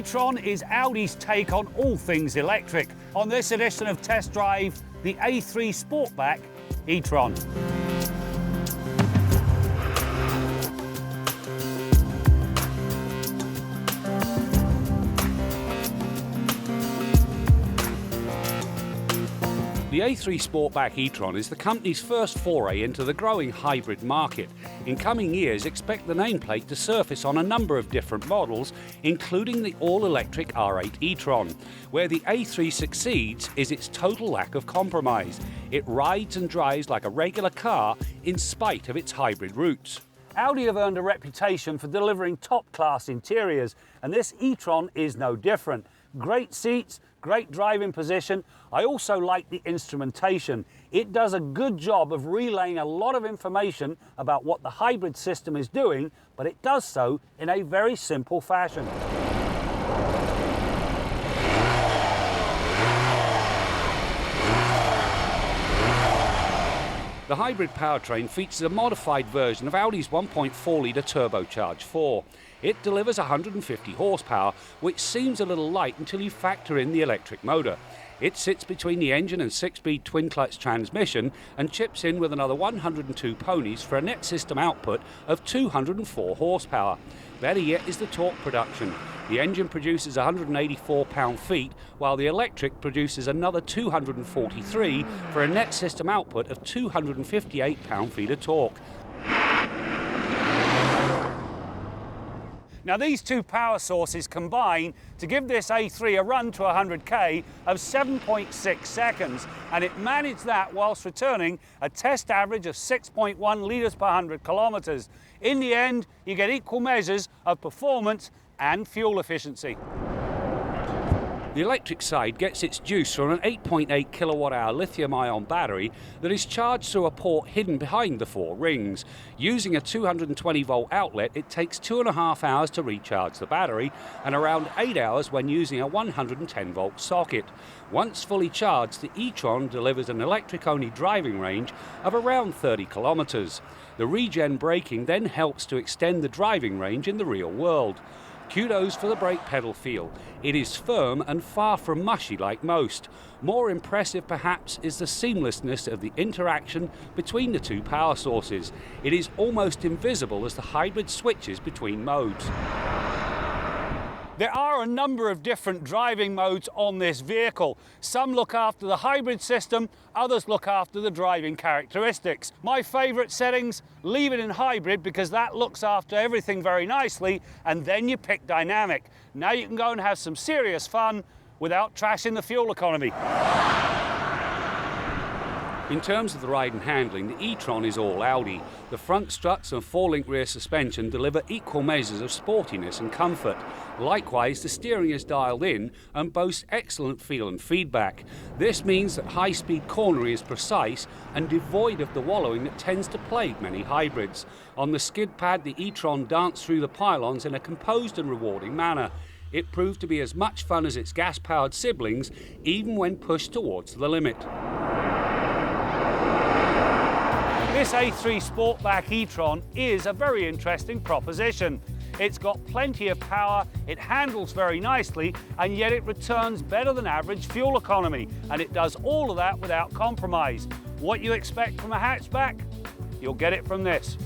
e-tron is Audi's take on all things electric. On this edition of Test Drive, the A3 Sportback e-tron. The A3 Sportback e-tron is the company's first foray into the growing hybrid market. In coming years, expect the nameplate to surface on a number of different models, including the all-electric R8 e-tron. Where the A3 succeeds is its total lack of compromise. It rides and drives like a regular car in spite of its hybrid roots. Audi have earned a reputation for delivering top-class interiors, and this e-tron is no different. Great seats, great driving position. I also like the instrumentation. It does a good job of relaying a lot of information about what the hybrid system is doing, but it does so in a very simple fashion. The hybrid powertrain features a modified version of Audi's 1.4-litre turbocharged 4. It delivers 150 horsepower, which seems a little light until you factor in the electric motor. It sits between the engine and 6-speed twin-clutch transmission and chips in with another 102 ponies for a net system output of 204 horsepower. Better yet is the torque production. The engine produces 184 pound-feet, while the electric produces another 243 for a net system output of 258 pound-feet of torque. Now these two power sources combine to give this A3 a run to 100k of 7.6 seconds, and it managed that whilst returning a test average of 6.1 litres per 100 kilometres. In the end, you get equal measures of performance and fuel efficiency. The electric side gets its juice from an 8.8 kilowatt-hour lithium-ion battery that is charged through a port hidden behind the four rings. Using a 220-volt outlet, it takes 2.5 hours to recharge the battery and around 8 hours when using a 110-volt socket. Once fully charged, the e-tron delivers an electric-only driving range of around 30 kilometres. The regen braking then helps to extend the driving range in the real world. Kudos for the brake pedal feel. It is firm and far from mushy like most. More impressive perhaps is the seamlessness of the interaction between the two power sources. It is almost invisible as the hybrid switches between modes. There are a number of different driving modes on this vehicle. Some look after the hybrid system, others look after the driving characteristics. My favourite settings, leave it in hybrid because that looks after everything very nicely, and then you pick dynamic. Now you can go and have some serious fun without trashing the fuel economy. In terms of the ride and handling, the e-tron is all Audi. The front struts and 4-link rear suspension deliver equal measures of sportiness and comfort. Likewise, the steering is dialed in and boasts excellent feel and feedback. This means that high-speed cornering is precise and devoid of the wallowing that tends to plague many hybrids. On the skid pad, the e-tron danced through the pylons in a composed and rewarding manner. It proved to be as much fun as its gas-powered siblings, even when pushed towards the limit. This A3 Sportback e-tron is a very interesting proposition. It's got plenty of power, it handles very nicely, and yet it returns better than average fuel economy. And it does all of that without compromise. What you expect from a hatchback, you'll get it from this.